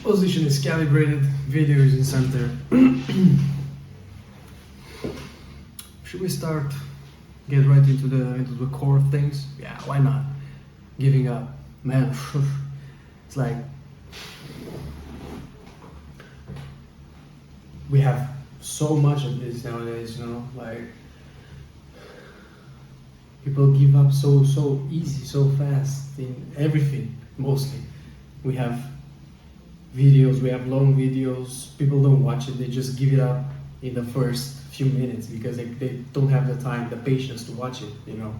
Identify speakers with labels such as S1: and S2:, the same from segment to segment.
S1: Position is calibrated, video is in center. Should we start? Get right into the core of things? Yeah, why not? Giving up, man. It's like we have so much of this nowadays, you know, like people give up so easy, so fast in everything. Mostly, we have videos, we have long videos. People don't watch it; they just give it up in the first few minutes because they don't have the time, the patience to watch it. You know,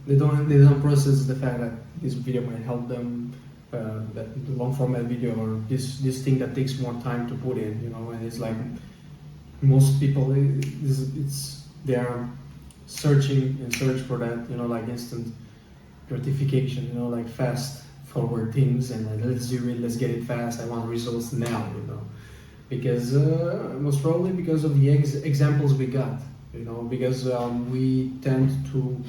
S1: they don't process the fact that this video might help them. That the long format video or this thing that takes more time to put in. You know, and it's like most people, they are searching and search for that. You know, like instant gratification. You know, like fast forward things and like, let's do it, let's get it fast. I want results now. You know. Because most probably because of the examples we got, you know, because we tend to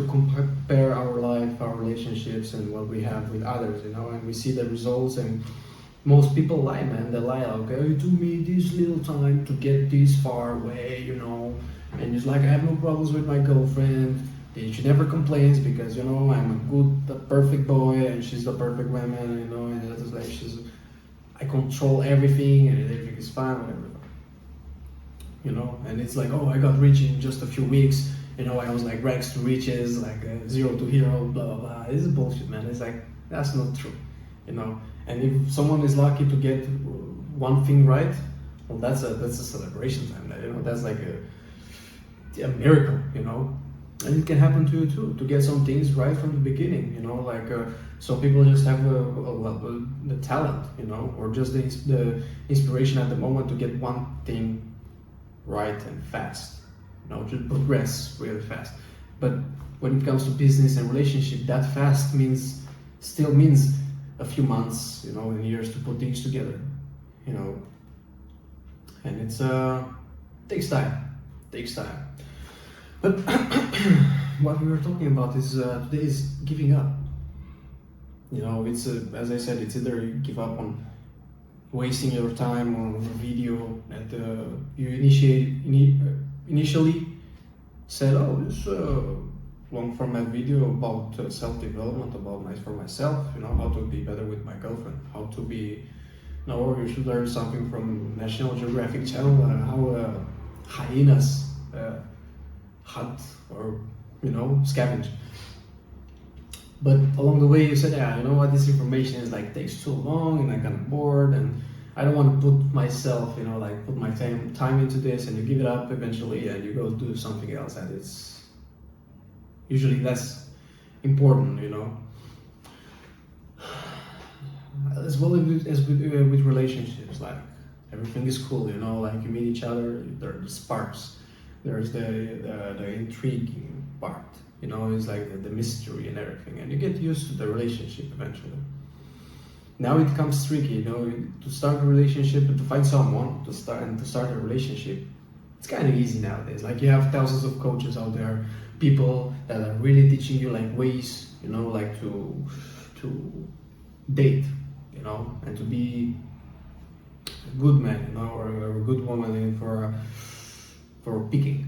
S1: compare our life, our relationships, and what we have with others, you know, and we see the results, and most people lie, man. They lie, okay, it took me this little time to get this far away, you know, and it's like I have no problems with my girlfriend. She never complains because, you know, I'm the perfect boy and she's the perfect woman, you know, and it's like I control everything and everything is fine, whatever, you know, and it's like, oh, I got rich in just a few weeks, you know, I was like rags to riches, like zero to hero, blah, blah, blah. This is bullshit, man. It's like, that's not true, you know, and if someone is lucky to get one thing right, well, that's a celebration time, you know, that's like a miracle, you know. And it can happen to you too, to get some things right from the beginning, you know, like some people just have the talent, you know, or just the inspiration at the moment to get one thing right and fast, you know, just progress really fast. But when it comes to business and relationship, that fast still means a few months, you know, and years to put things together, you know, and it's takes time. But what we were talking about is today is giving up. You know, it's as I said, it's either you give up on wasting your time on a video that you initially said, oh, this long format video about self-development, for myself, you know, how to be better with my girlfriend, how to be, you know, or you should learn something from National Geographic Channel, how hyenas hunt or, you know, scavenge. But along the way you said, yeah, you know what, this information is like takes too long and I'm kind of bored and I don't want to put myself, you know, like put my time into this, and you give it up eventually and you go do something else that is usually less important, you know. As well as with relationships, like everything is cool, you know, like you meet each other, there are sparks. There's the intriguing part, you know, it's like the mystery and everything, and you get used to the relationship eventually. Now it becomes tricky, you know, to start a relationship and to find someone to start a relationship. It's kind of easy nowadays. Like you have thousands of coaches out there, people that are really teaching you like ways, you know, like to date, you know, and to be a good man, you know, or a good woman for picking,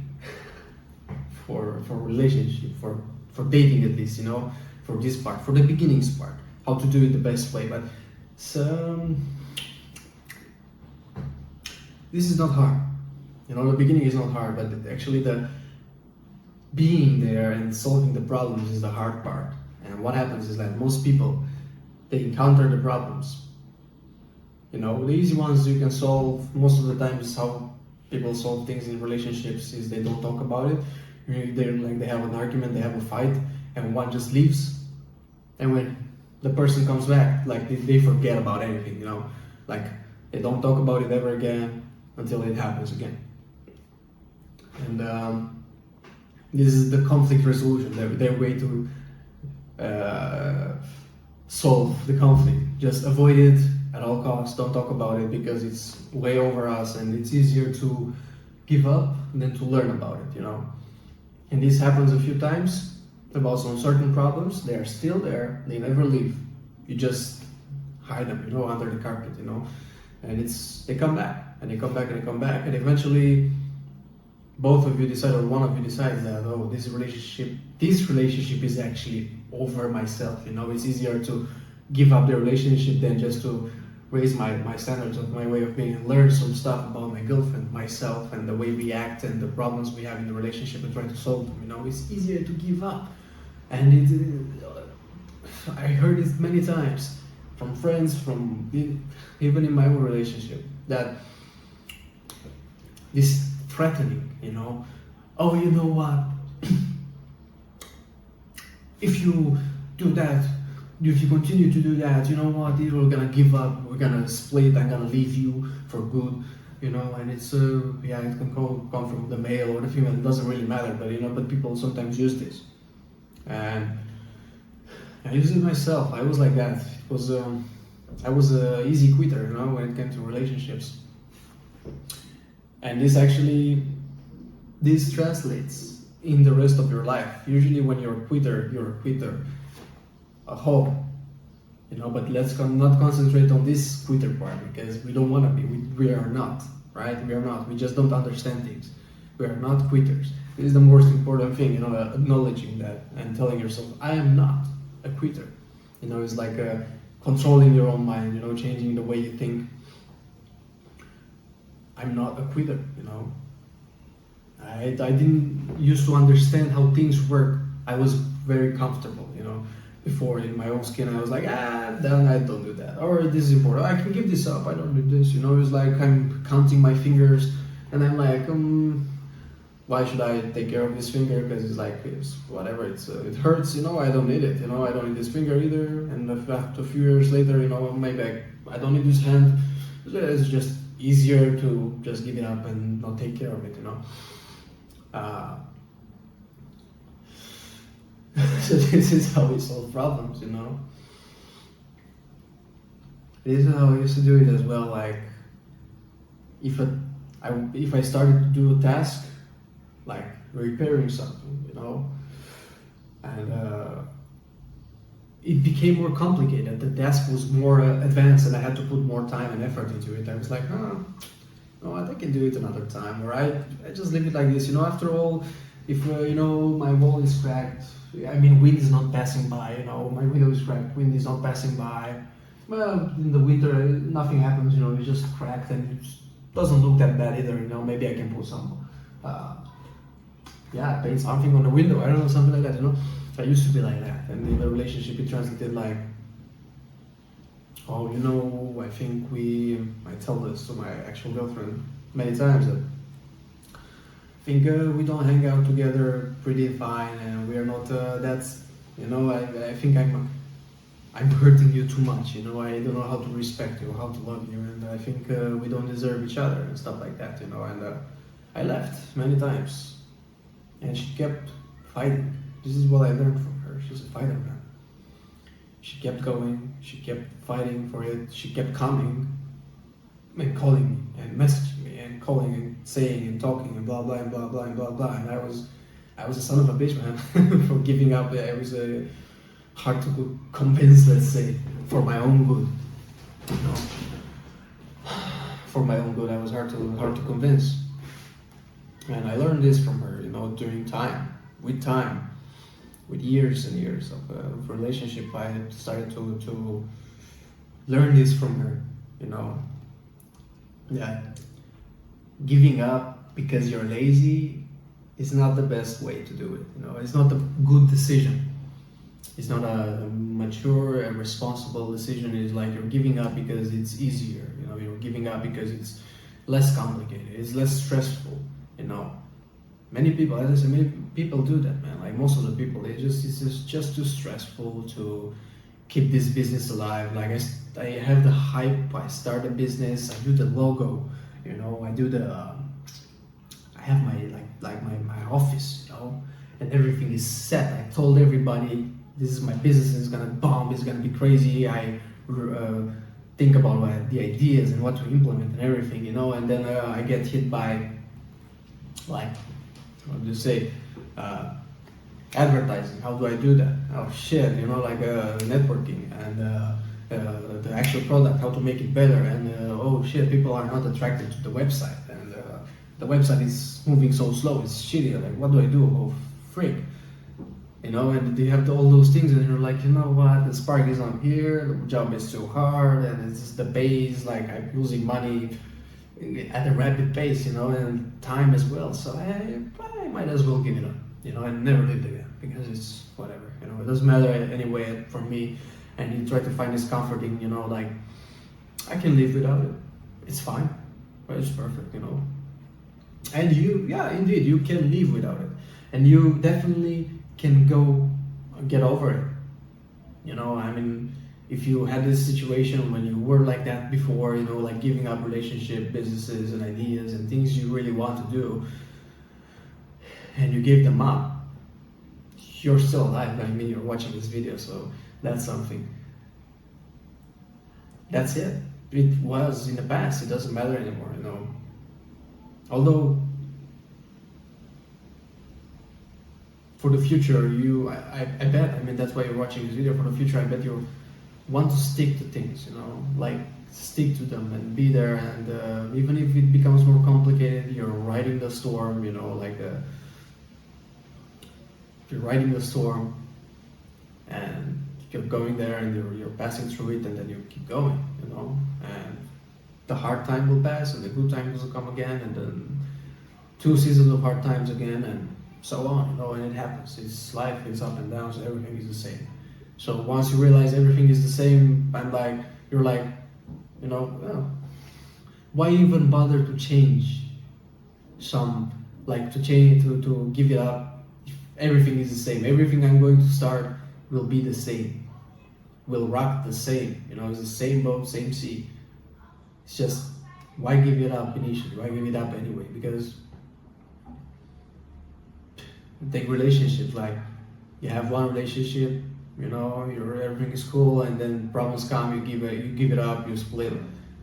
S1: for relationship, for dating at least, you know, for this part, for the beginnings part, how to do it the best way. But this is not hard, you know, the beginning is not hard, but actually the being there and solving the problems is the hard part. And what happens is that most people, they encounter the problems, you know, the easy ones you can solve most of the time is how people solve things in relationships is they don't talk about it. They have an argument, they have a fight, and one just leaves. And when the person comes back, like they forget about anything, you know, like they don't talk about it ever again until it happens again. And this is the conflict resolution, their way to solve the conflict. Just avoid it at all costs, don't talk about it because it's way over us and it's easier to give up than to learn about it, you know. And this happens a few times about some certain problems. They are still there, they never leave, you just hide them, you know, under the carpet, you know, and they come back and they come back and they come back, and eventually both of you decide, or one of you decides that, oh, this relationship is actually over myself, you know. It's easier to give up the relationship than just to raise my standards of my way of being and learn some stuff about my girlfriend, myself, and the way we act and the problems we have in the relationship and try to solve them, you know. It's easier to give up. And I heard it many times from friends, even in my own relationship, that this threatening, you know, oh, you know what, if you do that, if you continue to do that, you know what, we're gonna give up, we're gonna split, I'm gonna leave you for good, you know. And it's it can come from the male or the female, it doesn't really matter, but you know, but people sometimes use this, and I use it myself. I was like that. It was I was a easy quitter, you know, when it came to relationships, and this translates in the rest of your life. Usually when you're a quitter, I hope, you know, but let's not concentrate on this quitter part, because we don't want to be. We are not, right? We are not. We just don't understand things. We are not quitters. This is the most important thing, you know, acknowledging that and telling yourself, I am not a quitter. You know, it's like controlling your own mind, you know, changing the way you think. I'm not a quitter, you know. I didn't used to understand how things work. I was very comfortable, you know. Before, in my own skin, I was like, then I don't do that, or this is important, I can give this up, I don't do this, you know. It's like I'm counting my fingers, and I'm like, why should I take care of this finger? Because it's like, it's whatever, it hurts, you know. I don't need it, you know. I don't need this finger either. And after a few years later, you know, maybe I don't need this hand. It's just easier to just give it up and not take care of it, you know. So this is how we solve problems, you know. This is how I used to do it as well. Like, if I started to do a task, like repairing something, you know, and it became more complicated. The task was more advanced, and I had to put more time and effort into it. I was like, no, I can do it another time, or I just leave it like this, you know. After all, if you know, my wall is cracked, I mean, wind is not passing by, you know, my window is cracked, wind is not passing by. Well, in the winter, nothing happens, you know, it's just cracked, and it doesn't look that bad either, you know. Maybe I can put some, paint something on the window, I don't know, something like that, you know. I used to be like that, and in the relationship, it translated like, oh, you know, I think I tell this to my actual girlfriend many times, that I think we don't hang out together pretty fine, and we are not, that's, you know, I think I'm hurting you too much, you know. I don't know how to respect you, how to love you, and I think we don't deserve each other and stuff like that, you know. And I left many times, and she kept fighting. This is what I learned from her. She's a fighter, man. She kept going, she kept fighting for it, she kept coming and calling me and messaging me and calling and saying and talking and blah blah and blah blah and blah blah. And I was a son of a bitch, man, for giving up. I was hard to convince, let's say, for my own good, you know. For my own good, I was hard to convince. And I learned this from her, you know, during time, with years and years of relationship. I started to learn this from her, you know. That giving up because you're lazy is not the best way to do it, you know. It's not a good decision. It's not a mature and responsible decision. It's like you're giving up because it's easier, you know. You're giving up because it's less complicated, it's less stressful, you know. Many people, as I said, many people do that, man. Like most of the people, it's just too stressful to keep this business alive. Like I have the hype, I start a business, I do the logo, you know, I do I have my office, you know, and everything is set. I told everybody, this is my business, it's gonna bomb, it's gonna be crazy. I think about the ideas and what to implement and everything, you know, and then I get hit by, like, what do you say, Advertising, how do I do that? Oh shit, you know, like networking and the actual product, how to make it better. And oh shit, people are not attracted to the website, and the website is moving so slow, it's shitty. Like, what do I do? Oh freak, you know. And you have all those things, and you're like, you know what? The spark is not here. The job is too hard, and it's just the base. Like, I'm losing money at a rapid pace, you know, and time as well. So I might as well give it up, you know, and never did it again, because it's whatever, you know, it doesn't matter anyway for me. And you try to find this comforting, you know, like, I can live without it. It's fine, but it's perfect, you know. And you, yeah, indeed, you can live without it, and you definitely can get over it. You know, I mean, if you had this situation when you were like that before, you know, like giving up relationship, businesses, and ideas and things you really want to do, and you gave them up, you're still alive. I mean, you're watching this video, so that's something. That's it. It was in the past. It doesn't matter anymore, you know. Although, for the future, I bet, I mean, that's why you're watching this video. For the future, I bet you want to stick to things, you know, like stick to them and be there. And even if it becomes more complicated, you're riding the storm, you know, like you're riding the storm, and you're going there, and you're passing through it, and then you keep going, you know. And the hard time will pass, and the good times will come again, and then 2 seasons of hard times again, and so on, you know. And it happens. It's life. It's up and down. So everything is the same. So once you realize everything is the same, and like you're like, you know, well, why even bother to change to give it up if everything is the same? Everything I'm going to start will be the same, will rock the same, you know. It's the same boat, same sea. It's just, why give it up initially? Why give it up anyway? Because take relationships, like you have one relationship, you know, everything is cool, and then problems come, you give it up, you split.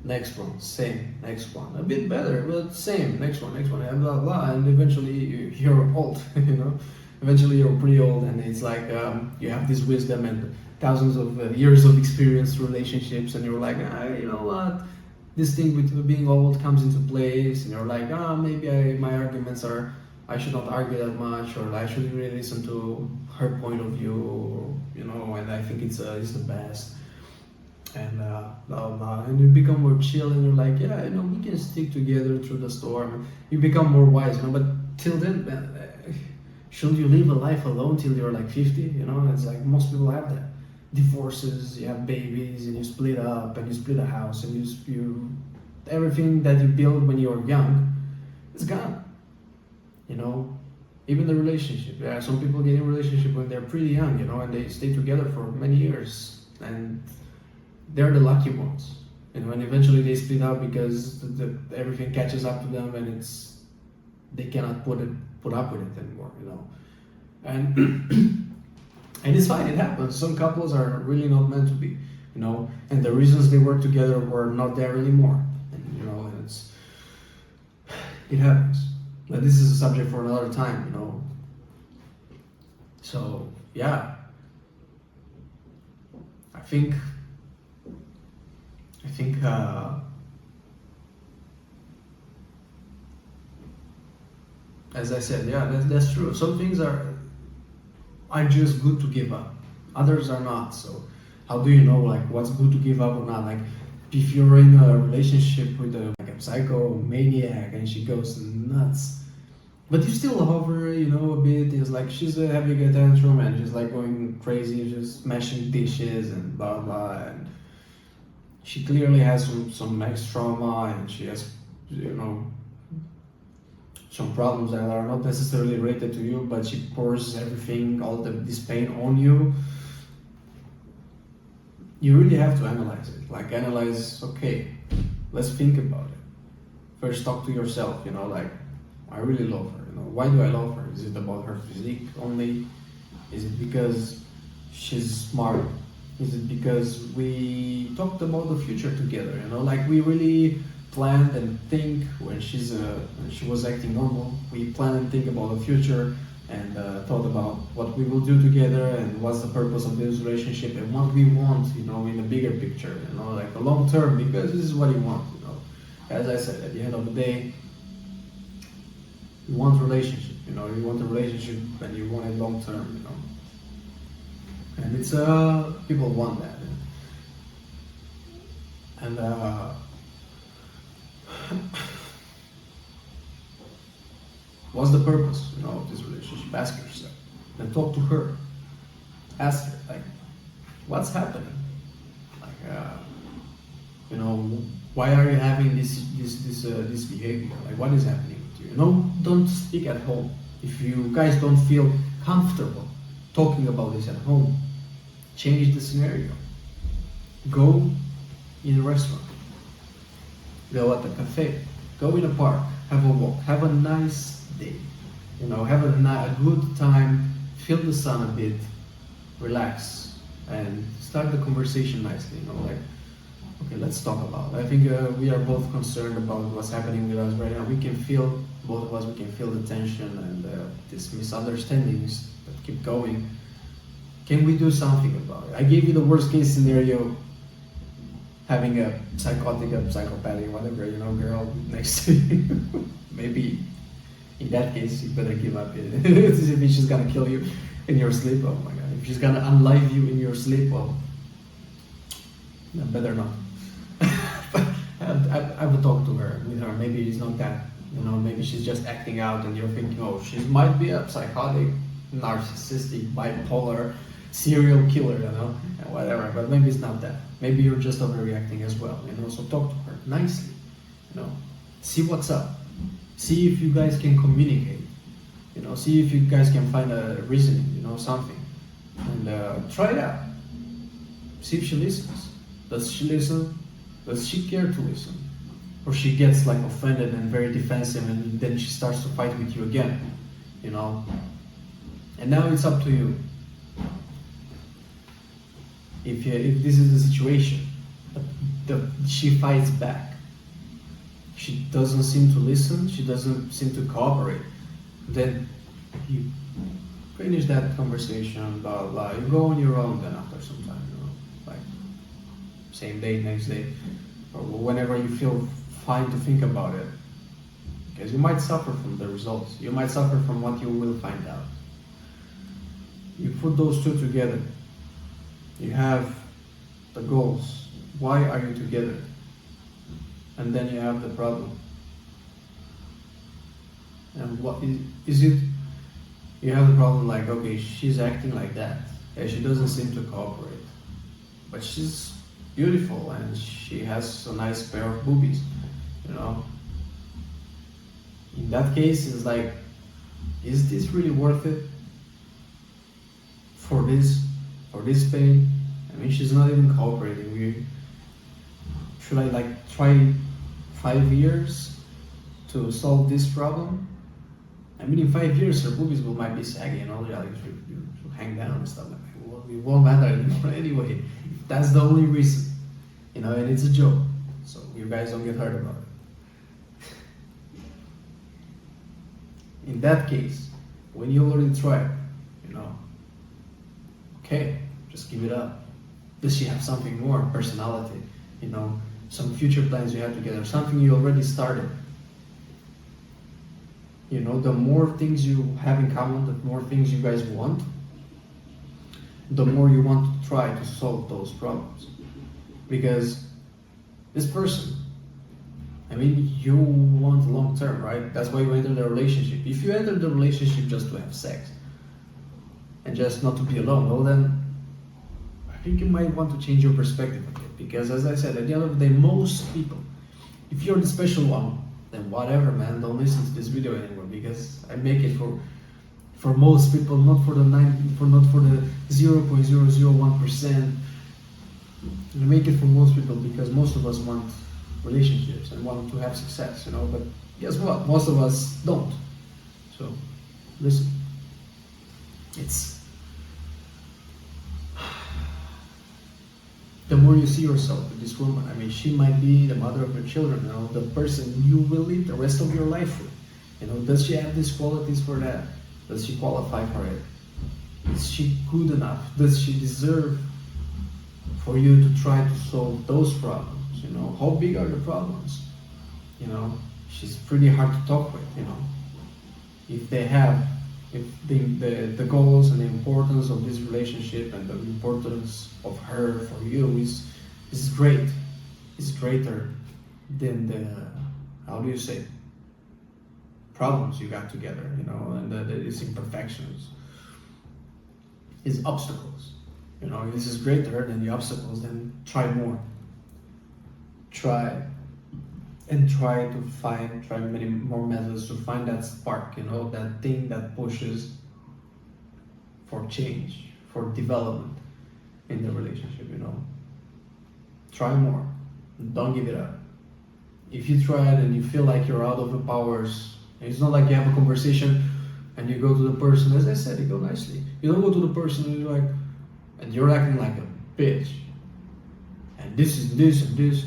S1: Next one, same. Next one, a bit better, but same. Next one, and blah blah. And eventually you're old, you know. Eventually you're pretty old, and it's like you have this wisdom and thousands of years of experience relationships, and you're like, you know what, this thing with being old comes into place, and you're like, maybe my arguments are, I should not argue that much, or I shouldn't really listen to her point of view, you know. And I think it's the best, and blah blah. And you become more chill, and you're like, yeah, you know, we can stick together through the storm. You become more wise, you know. But till then, shouldn't you live a life alone till you're like 50? You know, it's like most people have that. Divorces, you have babies, and you split up, and you split a house, and you everything that you built when you were young is gone. You know, even the relationship. Yeah, some people get in a relationship when they're pretty young, you know, and they stay together for many years, and they're the lucky ones. You know, and eventually they split up because everything catches up to them, and they cannot put up with it anymore, you know. And and it's fine. It happens. Some couples are really not meant to be, you know, and the reasons they work together were not there anymore, and you know, and it happens. But this is a subject for another time, you know. So yeah, I think as I said, yeah, that's true. Some things are just good to give up. Others are not. So how do you know like what's good to give up or not? Like if you're in a relationship with a psychomaniac and she goes nuts, but you still love her, you know, a bit. It's like she's having a tantrum and she's like going crazy, just smashing dishes and blah blah. And she clearly has some ex trauma, and she has, you know, some problems that are not necessarily related to you, but she pours everything, all this pain on you. You really have to analyze it. Like analyze, okay, let's think about it. First talk to yourself, you know, like, I really love her, you know, why do I love her? Is it about her physique only? Is it because she's smart? Is it because we talked about the future together, you know, like we really planned and think when she was acting normal. We plan and think about the future, and thought about what we will do together and what's the purpose of this relationship and what we want, you know, in the bigger picture, you know, like a long term, because this is what you want, you know. As I said, at the end of the day, you want relationship, you know, you want a relationship and you want it long term, you know. And it's people want that. And what's the purpose, you know, of this relationship? Ask yourself. Then talk to her. Ask her, like, what's happening? Like, you know, why are you having this behavior? Like, what is happening with you? You know, don't speak at home. If you guys don't feel comfortable talking about this at home, change the scenario. Go in a restaurant. Go at the cafe. Go in a park. Have a walk. Have a nice day. You know, have a good time. Feel the sun a bit. Relax and start the conversation nicely. You know, like, okay, let's talk about it. I think we are both concerned about what's happening with us right now. We can feel, both of us, we can feel the tension and these misunderstandings that keep going. Can we do something about it? I gave you the worst case scenario, having a psychotic, a psychopathic, whatever, you know, girl next to you. Maybe in that case, you better give up. If she's gonna kill you in your sleep, oh my god. If she's gonna unlive you in your sleep, well, no, better not. But I would talk to her, with her. Maybe it's not that, you know, maybe she's just acting out and you're thinking, oh, she might be a psychotic, narcissistic, bipolar, serial killer, you know, and whatever. But maybe it's not that. Maybe you're just overreacting as well, you know. So talk to her nicely, you know. See what's up. See if you guys can communicate, you know. See if you guys can find a reasoning, you know, something, and try it out. See if she listens. Does she listen? Does she care to listen? Or she gets like offended and very defensive, and then she starts to fight with you again, you know. And now it's up to you. If this is the situation, she fights back, she doesn't seem to listen, she doesn't seem to cooperate, then you finish that conversation, blah blah blah. You go on your own then after some time, you know, like same day, next day, or whenever you feel fine to think about it, because you might suffer from the results, you might suffer from what you will find out. You put those two together. You have the goals. Why are you together? And then you have the problem. And what is it? You have the problem like, okay, she's acting like that. Yeah, she doesn't seem to cooperate. But she's beautiful and she has a nice pair of boobies, you know. In that case, it's like, is this really worth it? For this pain? I mean, she's not even cooperating. Should I like try 5 years to solve this problem? I mean, in 5 years, her boobies might be saggy and all that. Like, she'll hang down and stuff like that. Well, it won't matter anymore anyway. That's the only reason, you know, and it's a joke. So you guys don't get hurt about it. In that case, when you already tried, you know, okay, just give it up. Does she have something more? Personality, you know, some future plans you have together, something you already started. You know, the more things you have in common, the more things you guys want, the more you want to try to solve those problems. Because this person, I mean, you want long term, right? That's why you enter the relationship. If you enter the relationship just to have sex and just not to be alone, well then, I think you might want to change your perspective a bit. Because as I said, at the end of the day, most people, if you're the special one, then whatever, man, don't listen to this video anymore, because I make it for most people, not for the 0.001%. I make it for most people because most of us want relationships and want to have success, you know. But guess what? Most of us don't. So listen, it's the more you see yourself with this woman, I mean, she might be the mother of your children, you know, the person you will live the rest of your life with. You know, does she have these qualities for that? Does she qualify for it? Is she good enough? Does she deserve for you to try to solve those problems? You know, how big are the problems? You know, she's pretty hard to talk with, you know. If the goals and the importance of this relationship and the importance of her for you is great. It's greater than the, how do you say, problems you got together, you know, and its imperfections, its obstacles. You know, if this is greater than the obstacles, then try more. Try many more methods to find that spark, you know, that thing that pushes for change, for development in the relationship, you know. Try more. Don't give it up. If you try it and you feel like you're out of the powers, it's not like you have a conversation and you go to the person, as I said, you go nicely. You don't go to the person and you're like, and you're acting like a bitch. And this is this and this.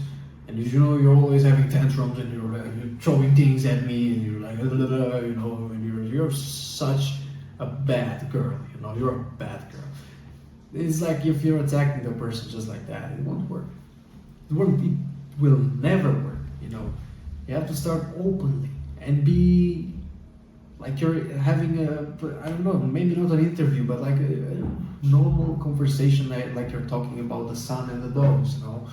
S1: And you know, you're always having tantrums and you're throwing things at me and you're like, you know, and you're such a bad girl, you know, you're a bad girl. It's like if you're attacking the person just like that, it won't work. It will never work, you know. You have to start openly and be like you're having I don't know, maybe not an interview, but like a normal conversation, like you're talking about the sun and the dogs, you know.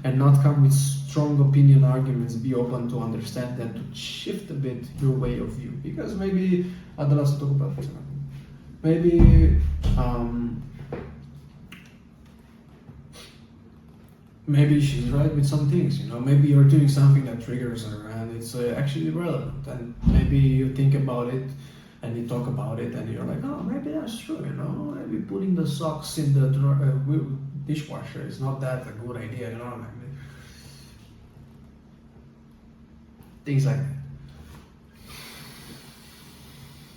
S1: And not come with strong opinion arguments, be open to understand and to shift a bit your way of view. Because maybe, adalas to talk about this, maybe she's right with some things, you know, maybe you're doing something that triggers her and it's actually relevant, and maybe you think about it and you talk about it and you're like, oh, maybe that's true, you know, maybe putting the socks in the dishwasher is not that a good idea, you know, like things like that.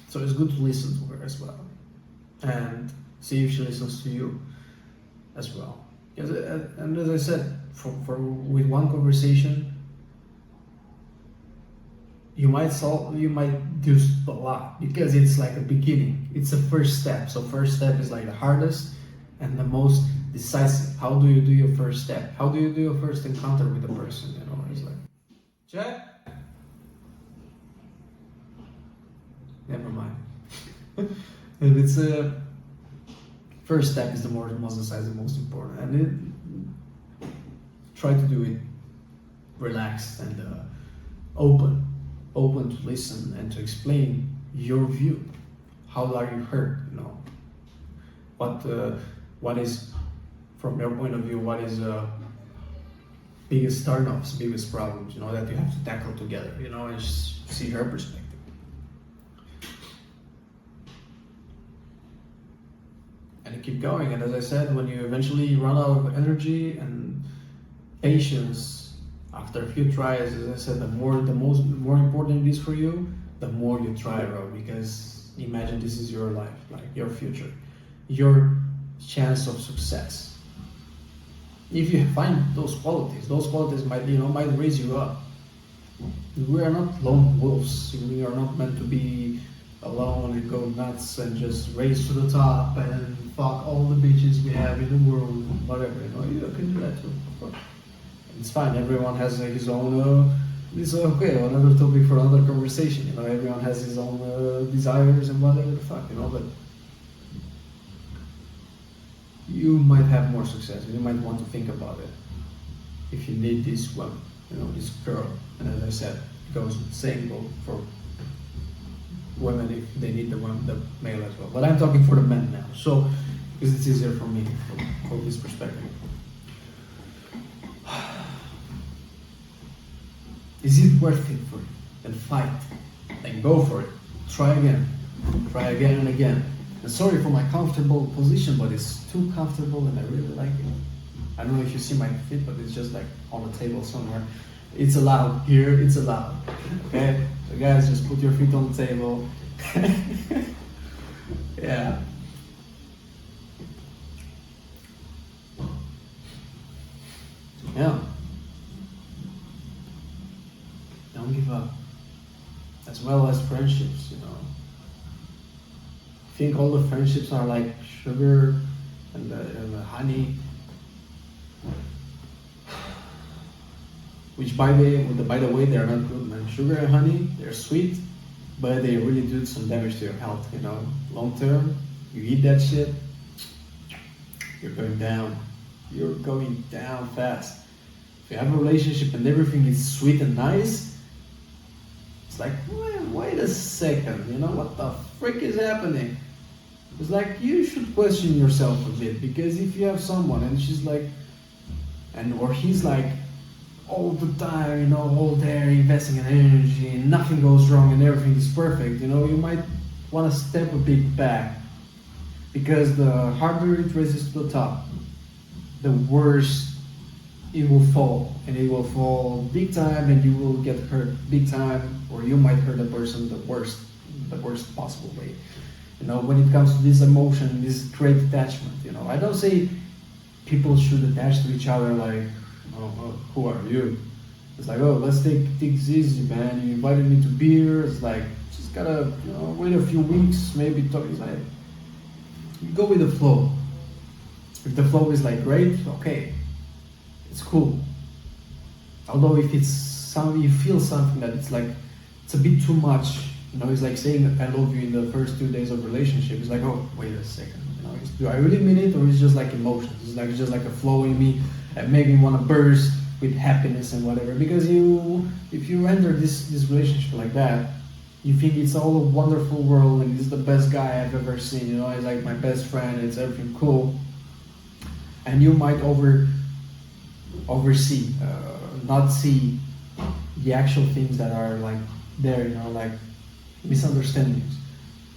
S1: So it's good to listen to her as well and see if she listens to you as well. And as I said, for with one conversation, you might do a lot because it's like a beginning. It's a first step. So first step is like the hardest and the most decisive. How do you do your first step? How do you do your first encounter with a person? You know, it's like, check. Never mind. If it's a first step is the most decisive, most important, and try to do it relaxed and open to listen and to explain your view. How are you hurt? You know, what is, from your point of view, what is biggest turn-offs, biggest problems, you know, that you have to tackle together, you know, and just see her perspective. And keep going. And as I said, when you eventually run out of energy and patience after a few tries, as I said, the more important it is for you, the more you try, bro. Because imagine this is your life, like your future, your chance of success. If you find those qualities might raise you up. We are not lone wolves. We are not meant to be alone and go nuts and just race to the top and fuck all the bitches we have in the world, whatever, you know, you can do that too, of course. It's fine, everyone has his own, this is okay, another topic for another conversation, you know, everyone has his own desires and whatever the fuck, you know, but you might have more success, and you might want to think about it. If you need this one, you know, this girl, and as I said, it goes the same goal for women if they need the male as well. But I'm talking for the men now, so because it's easier for me from this perspective. Is it worth it for you? Then fight, then go for it. Try again and again. And sorry for my comfortable position, but it's too comfortable and I really like it. I don't know if you see my feet, but it's just like on the table somewhere. It's allowed here, it's allowed. Okay? So guys, just put your feet on the table. Yeah. Yeah. Don't give up. As well as friendships, you know. think all the friendships are like sugar and the honey, which by the way, they're not good, man. Sugar and honey, they're sweet, but they really do some damage to your health. You know, long term, you eat that shit, you're going down. You're going down fast. If you have a relationship and everything is sweet and nice, it's like, wait a second, you know, what the frick is happening? It's like, you should question yourself a bit, because if you have someone and she's like, or he's like, all the time, you know, all there investing in energy and nothing goes wrong and everything is perfect, you know, you might want to step a bit back, because the harder it raises to the top, the worse it will fall, and it will fall big time, and you will get hurt big time, or you might hurt a person the worst possible way. You know, when it comes to this emotion, this great attachment, you know, I don't say people should attach to each other like, oh, who are you? It's like, oh, let's take things easy, man. You invited me to beer. It's like, just gotta, you know, wait a few weeks, maybe talk. It's like, you go with the flow. If the flow is like great, okay, it's cool. Although if it's you feel something that it's like, it's a bit too much, you know, it's like saying I love you in the first 2 days of relationship. It's like, oh, wait a second, you know, do I really mean it, or is it just like emotions? It's just like a flow in me that make me want to burst with happiness and whatever. Because if you enter this relationship like that, you think it's all a wonderful world and he's the best guy I've ever seen, you know, he's like my best friend, it's everything cool, and you might oversee, not see the actual things that are like there, you know, like misunderstandings.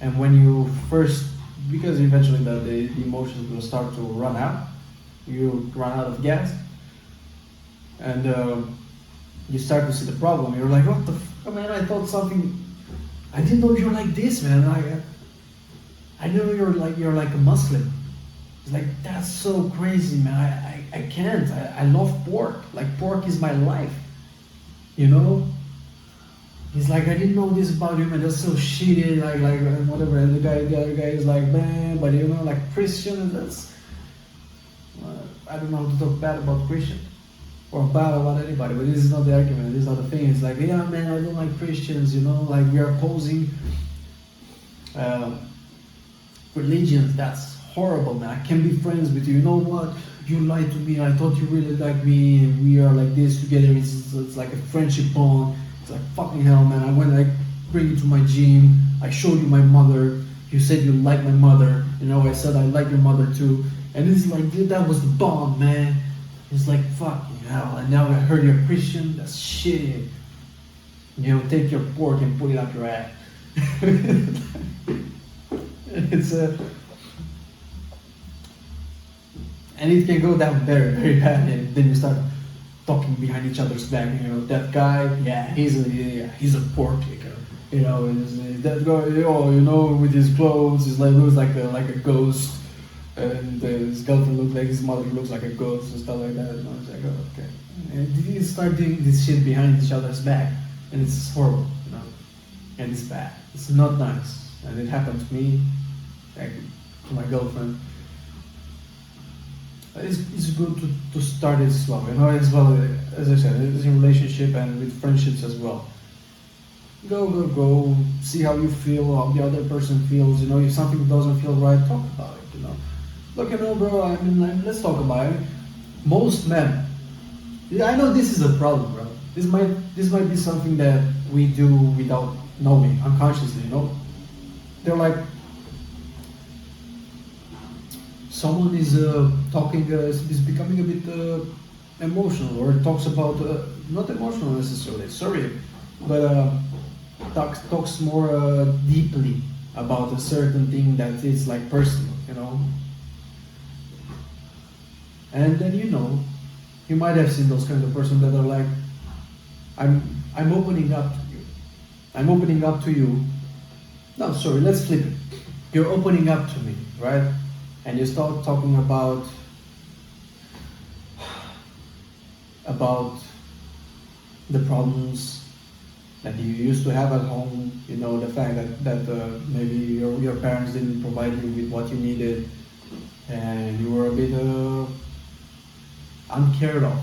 S1: And when you first, because eventually the emotions will start to run out, you run out of gas, and you start to see the problem. You're like, what the man, I thought something, I didn't know you're like this, man. I know you're like a Muslim. It's like, that's so crazy, man. I can't. I love pork. Like, pork is my life. You know? He's like, I didn't know this about you, man. That's so shitty. Like whatever. And the other guy is like, man, but you know, like Christian, that's. I don't know how to talk bad about Christian or bad about anybody, but this is not the argument. This is not the thing. It's like, yeah, man, I don't like Christians. You know, like we are opposing religions. That's horrible, man. I can't be friends with you. You know what? You lied to me. I thought you really liked me. And we are like this together. It's like a friendship bond. It's like, fucking hell, man. I went, like, bring you to my gym. I showed you my mother. You said you like my mother. You know, I said I like your mother too. And it's like, dude, that was the bond, man. It's like, fucking hell. And now I heard you're a Christian. That's shitty. You know, take your pork and put it up your ass. It's a... And it can go down very, very bad, and then you start talking behind each other's back. You know, that guy, yeah, he's a pork kicker. You know, that guy, oh, you know, with his clothes, he's like looks like a ghost, and his girlfriend looks like his mother looks like a ghost and stuff like that. And I was like, oh, okay. And you start doing this shit behind each other's back, and it's horrible, you know, and it's bad. It's not nice, and it happened to me, like, to my girlfriend. It's good to start it slow, you know, as well, as I said, it's in relationship and with friendships as well. Go, see how you feel, how the other person feels, you know, if something doesn't feel right, talk about it, you know. Look, you know, bro, I mean, let's talk about it. Most men, I know this is a problem, bro. This might be something that we do without knowing, unconsciously, you know. They're like, someone is talking, is becoming a bit emotional, or talks about, not emotional necessarily, sorry, but talks more deeply about a certain thing that is like personal, you know. And then, you know, you might have seen those kinds of person that are like, I'm opening up to you. I'm opening up to you. No, sorry, let's flip it. You're opening up to me, right? And you start talking about the problems that you used to have at home. You know, the fact that maybe your parents didn't provide you with what you needed, and you were a bit uncared of.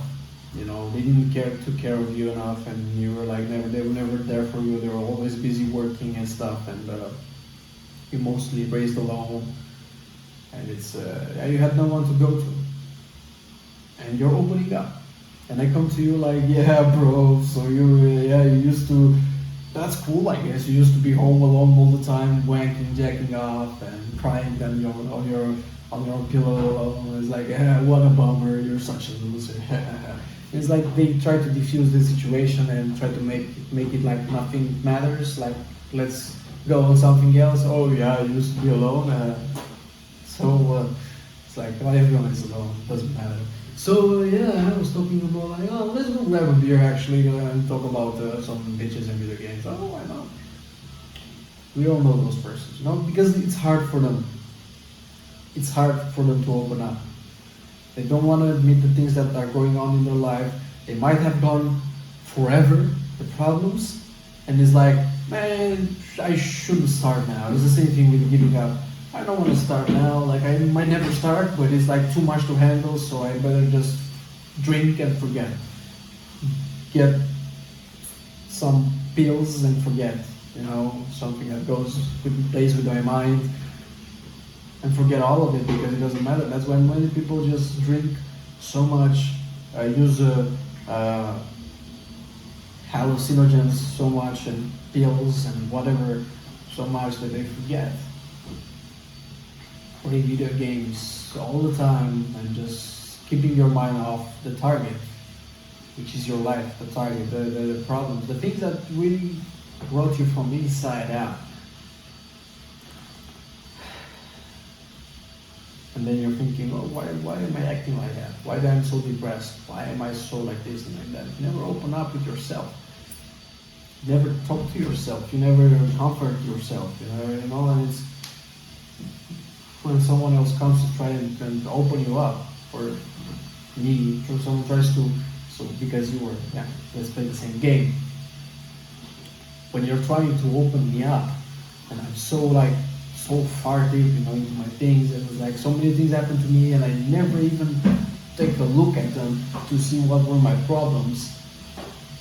S1: You know, they didn't took care of you enough, and you were like they were never there for you. They were always busy working and stuff, and you mostly raised alone, and it's yeah, you had no one to go to, and you're opening up, and I come to you like, yeah, bro. So you used to. That's cool, I guess. You used to be home alone all the time, wanking, jacking off, and crying on your pillow. It's like, what a bummer. You're such a loser. It's like they try to diffuse the situation and try to make it like nothing matters. Like, let's go on something else. Oh yeah, I used to be alone. It's like, well, everyone is alone. Doesn't matter. So yeah, I was talking about like, oh, let's go grab a beer actually and talk about some bitches and video games. Oh, why not? We all know those persons, you know, because it's hard for them. It's hard for them to open up. They don't want to admit the things that are going on in their life. They might have gone forever, the problems, and it's like, man, I shouldn't start now. It's the same thing with giving up. I don't want to start now. Like, I might never start, but it's like too much to handle, so I better just drink and forget. Get some pills and forget. You know, something that plays with my mind, and forget all of it because it doesn't matter. That's why many people just drink so much, use hallucinogens so much and pills and whatever so much that they forget. Playing video games all the time and just keeping your mind off the target, which is your life, the target, the problems, the things that really brought you from inside out. And then you're thinking, oh, why am I acting like that? Why am I so depressed? Why am I so like this and like that? You never open up with yourself. You never talk to yourself. You never comfort yourself. You know, and it's when someone else comes to try and open you up, or me, or someone tries to, so because you were, yeah, let's play the same game. When you're trying to open me up, and I'm so far deep, you know, into my things, and it was like so many things happened to me, and I never even take a look at them to see what were my problems.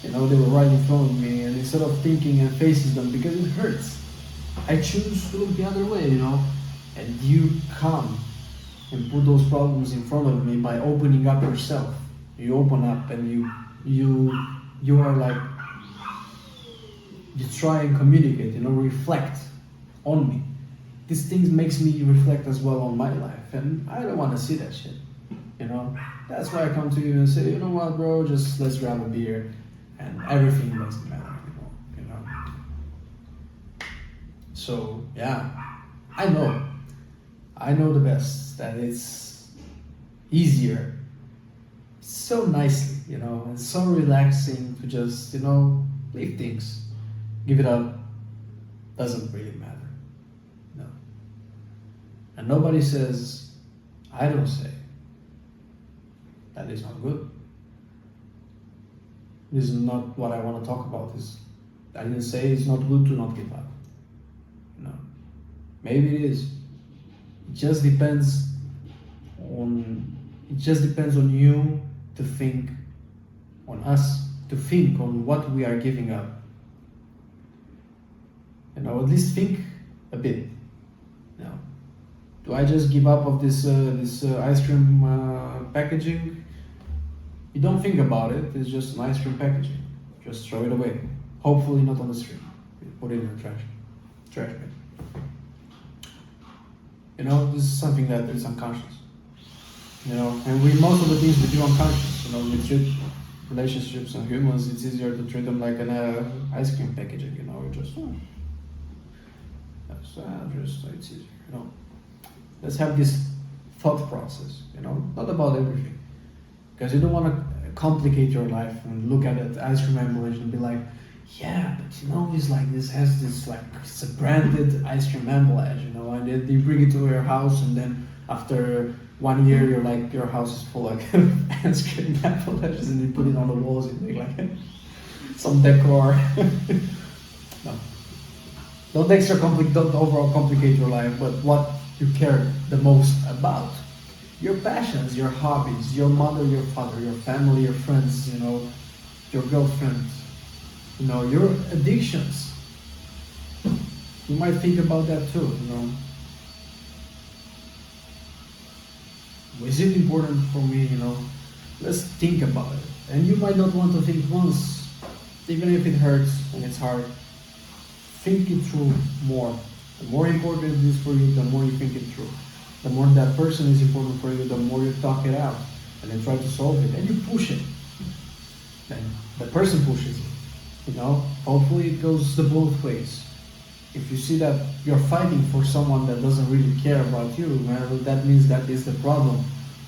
S1: You know, they were right in front of me, and instead of thinking and facing them, because it hurts, I choose to look the other way, you know. And you come and put those problems in front of me by opening up yourself. You open up and you are like, you try and communicate, you know, reflect on me. These things makes me reflect as well on my life, and I don't want to see that shit, you know. That's why I come to you and say, you know what, bro, just let's grab a beer, and everything doesn't matter anymore, you know. So yeah, I know the best, that it's easier, so nicely, you know, and so relaxing to just, you know, leave things, give it up, doesn't really matter, no. And nobody says, I don't say, that is not good. This is not what I want to talk about. I didn't say it's not good to not give up, you know. Maybe it is. It just depends on you to think, on us to think on what we are giving up. You know, at least think a bit. You know, do I just give up of this ice cream packaging? You don't think about it. It's just an ice cream packaging. Just throw it away. Hopefully not on the street. Put it in the trash bin. You know, this is something that is unconscious. You know, and most of the things we do unconscious. You know, we treat relationships and humans, it's easier to treat them like an ice cream packaging. You know, it's easier. You know, let's have this thought process. You know, not about everything, because you don't want to complicate your life and look at it ice cream embalage and be like, yeah, but you know, it's like this has this like, it's a branded ice cream emballage, you know, and then you bring it to your house, and then after 1 year you're like, your house is full of ice cream emballages, and you put it on the walls and make like some decor. No. Don't overall complicate your life, but what you care the most about. Your passions, your hobbies, your mother, your father, your family, your friends, your girlfriend, your addictions. You might think about that too. Is it important for me, Let's think about it. And you might not want to think once, even if it hurts and it's hard. Think it through more. The more important it is for you, the more you think it through. The more that person is important for you, the more you talk it out and then try to solve it. And you push it. Then the person pushes it. Hopefully it goes the both ways. If you see that you're fighting for someone that doesn't really care about you, well, that means that is the problem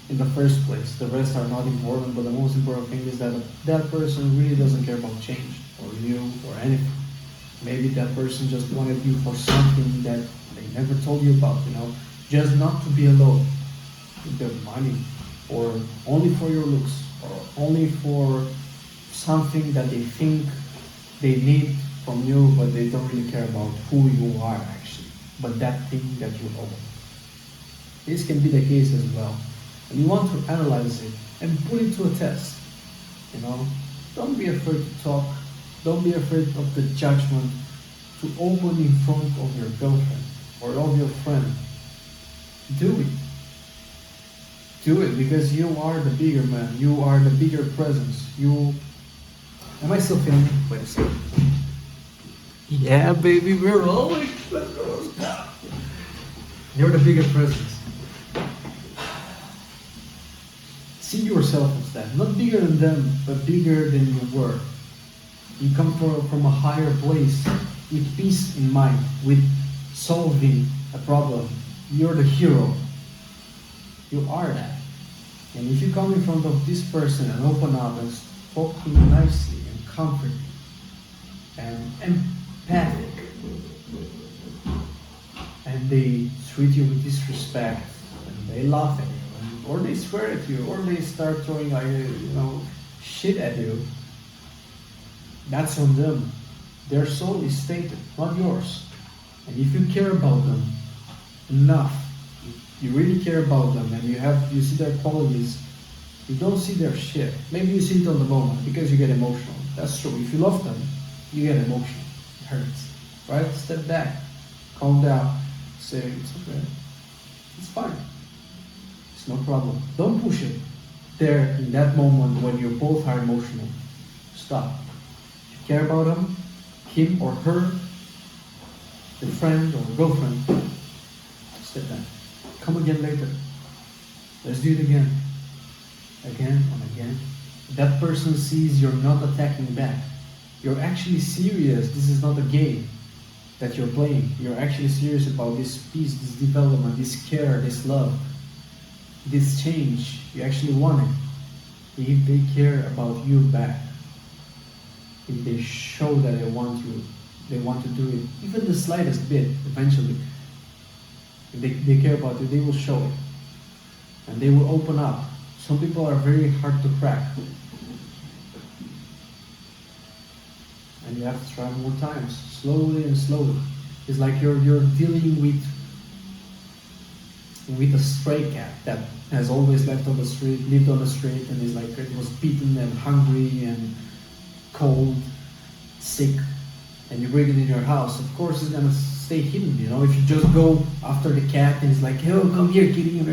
S1: in the first place. The rest are not important, but the most important thing is that that person really doesn't care about change or you or anything. Maybe that person just wanted you for something that they never told you about, just not to be alone with their money, or only for your looks, or only for something that they think they need from you, but they don't really care about who you are actually, but that thing that you own. This can be the case as well. And you want to analyze it and put it to a test. Don't be afraid to talk. Don't be afraid of the judgment to open in front of your girlfriend or of your friend. Do it. Do it because you are the bigger man. You are the bigger presence. Am I still filming? Wait a second. Yeah, baby, we're rolling. Let's go. You're the bigger presence. See yourself as that. Not bigger than them, but bigger than you were. You come from a higher place with peace in mind, with solving a problem. You're the hero. You are that. And if you come in front of this person and open up and talk to him nicely and comforting and empathic, and they treat you with disrespect, and they laugh at you, or they swear at you, or they start throwing shit at you, that's on them. Their soul is taken, not yours. And if you care about them enough, you really care about them, and you see their qualities, you don't see their shit. Maybe you see it on the moment because you get emotional. That's true. If you love them, you get emotional. It hurts. Right? Step back. Calm down. Say, it's okay. It's fine. It's no problem. Don't push it there in that moment when you both are emotional. Stop. If you care about him or her, the friend or girlfriend, step back. Come again later. Let's do it again. Again and again. That person sees you're not attacking back. You're actually serious. This is not a game that you're playing. You're actually serious about this peace, this development, this care, this love, this change. You actually want it. If they care about you back, if they show that they want to do it, even the slightest bit, eventually, if they care about you, they will show it. And they will open up. Some people are very hard to crack. And you have to try more times, slowly and slowly. It's like you're dealing with a stray cat that has always lived on the street, and is like, it was beaten and hungry and cold, sick, and you bring it in your house. Of course, it's gonna stay hidden. If you just go after the cat and it's like, oh, come here, kitty, of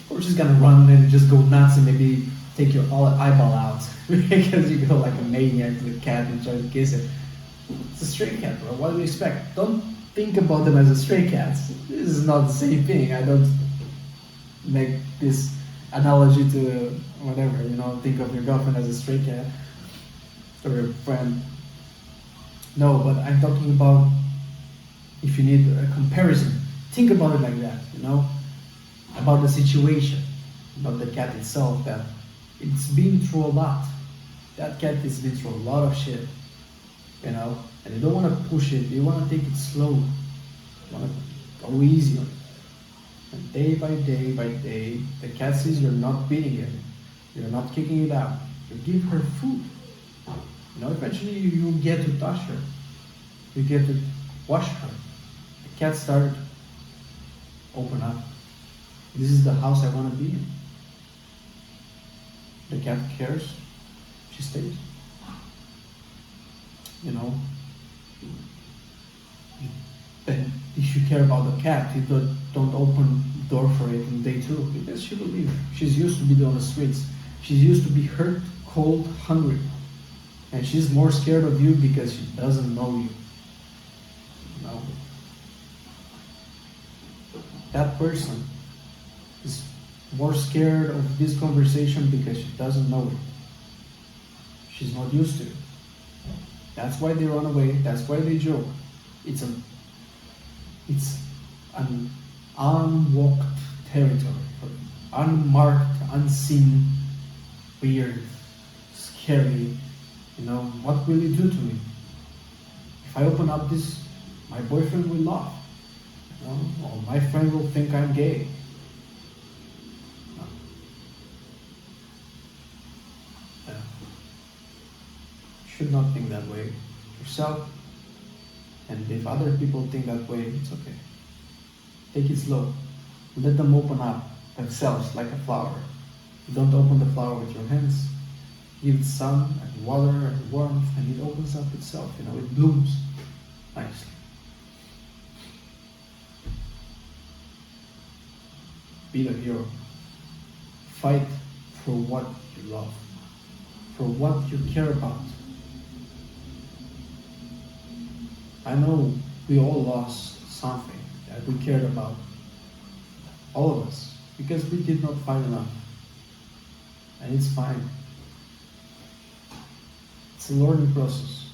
S1: course it's gonna run and just go nuts and maybe take your eyeball out because you go like a maniac to the cat and try to kiss it. It's a stray cat, bro. What do you expect? Don't think about them as a stray cat. This is not the same thing. I don't make this analogy to whatever, think of your girlfriend as a stray cat or your friend. No, but I'm talking about if you need a comparison. Think about it like that, about the situation, about the cat itself, that it's been through a lot. That cat has been through a lot of shit, and you don't want to push it, you want to take it slow, you want to go easy on it. And day by day, the cat sees you're not beating it, you're not kicking it out, you give her food. Eventually you get to touch her. You get to wash her. The cat started to open up. This is the house I want to be in. The cat cares. She stays. And if you care about the cat, you don't open the door for it in day 2 because she will leave. She's used to be on the streets. She's used to be hurt, cold, hungry. And she's more scared of you because she doesn't know you. That person is more scared of this conversation because she doesn't know it. She's not used to it. That's why they run away. That's why they joke. It's an unwalked territory, unmarked, unseen, weird, scary. What will it do to me? If I open up this, my boyfriend will laugh. Or my friend will think I'm gay. No. Yeah. You should not think that way yourself. And if other people think that way, it's okay. Take it slow. Let them open up themselves like a flower. You don't open the flower with your hands. Give it sun and water and warmth, and it opens up itself. It blooms nicely. Be the hero. Fight for what you love, for what you care about. I know we all lost something that we cared about, all of us, because we did not fight enough. And it's fine. It's a learning process.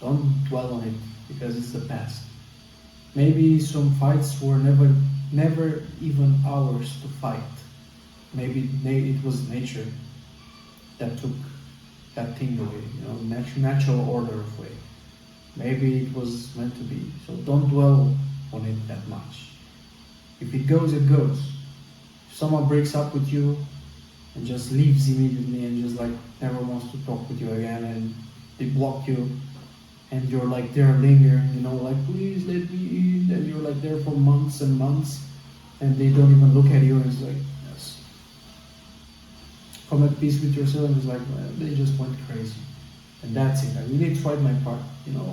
S1: Don't dwell on it because it's the past. Maybe some fights were never even ours to fight. Maybe it was nature that took that thing away, natural order of way. Maybe it was meant to be. So don't dwell on it that much. If it goes, it goes. If someone breaks up with you and just leaves immediately and just never wants to talk with you again, and they block you, and you're there lingering, please let me in, and you're there for months and months, and they don't even look at you, and it's yes. Come at peace with yourself, and it's well, they just went crazy. And that's it. I really tried my part.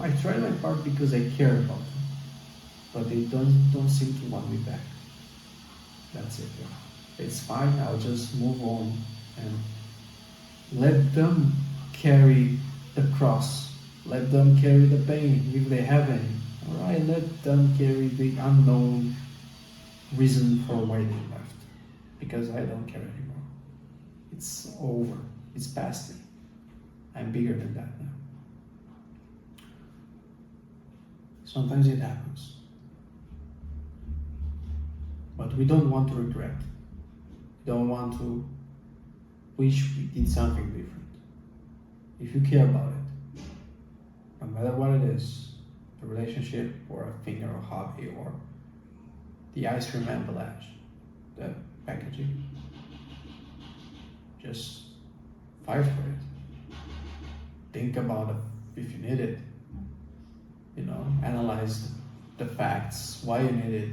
S1: I tried my part because I cared about them. But they don't seem to want me back. That's it. It's fine. I'll just move on and let them carry the cross. Let them carry the pain if they have any. Alright, let them carry the unknown reason for why they left. Because I don't care anymore. It's over. It's past me. I'm bigger than that now. Sometimes it happens. But we don't want to regret. We don't want to wish we did something different. If you care about it, no matter what it is, a relationship or a thing or a hobby or the ice cream emballage, the packaging, just fight for it. Think about it if you need it. Analyze the facts, why you need it,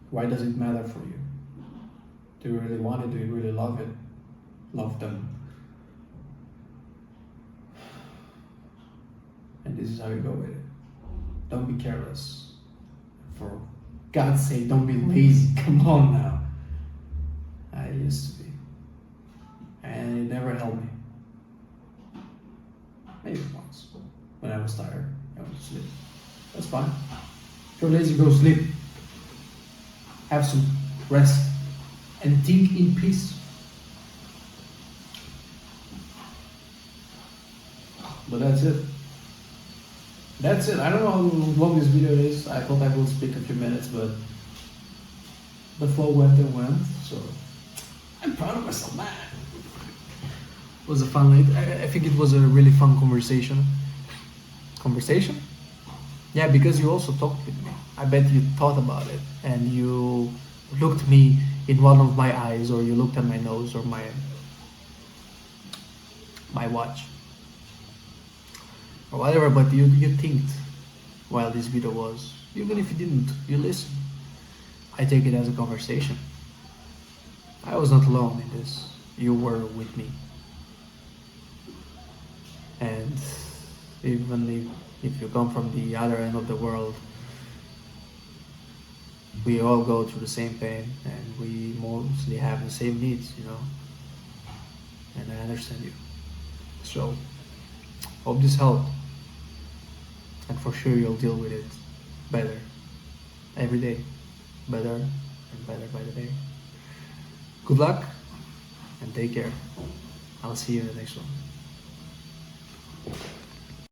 S1: why does it matter for you? Do you really want it? Do you really love it? Love them. And this is how you go with it. Don't be careless. For God's sake, don't be lazy. Come on now. I used to be. And it never helped me. Maybe once. When I was tired, I went to sleep. That's fine. If you're lazy, go sleep. Have some rest. And think in peace. But that's it. That's it. I don't know how long this video is. I thought I would speak a few minutes, but the flow went and went. So I'm proud of myself, man. It was a fun night. I think it was a really fun conversation. Conversation? Yeah, because you also talked with me. I bet you thought about it and you looked me in one of my eyes, or you looked at my nose or my watch. or whatever, but you think while this video was, even if you didn't, you listen. I take it as a conversation. I was not alone in this. You were with me. And even if you come from the other end of the world, we all go through the same pain and we mostly have the same needs, you know. And I understand you. So, hope this helped. And for sure you'll deal with it better every day. Better and better by the day. Good luck and take care. I'll see you in the next one.